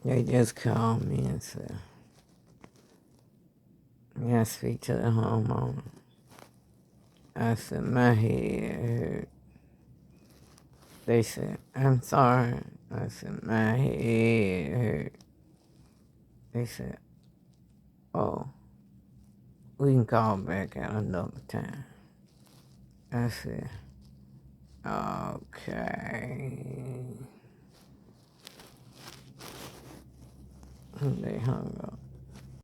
They just called me and said, "Yeah, speak to the homeowner." I said, "My head hurt." They said, "I'm sorry." I said, "My head hurt." They said, "Oh, we can call back at another time." I said, "Okay." And they hung up.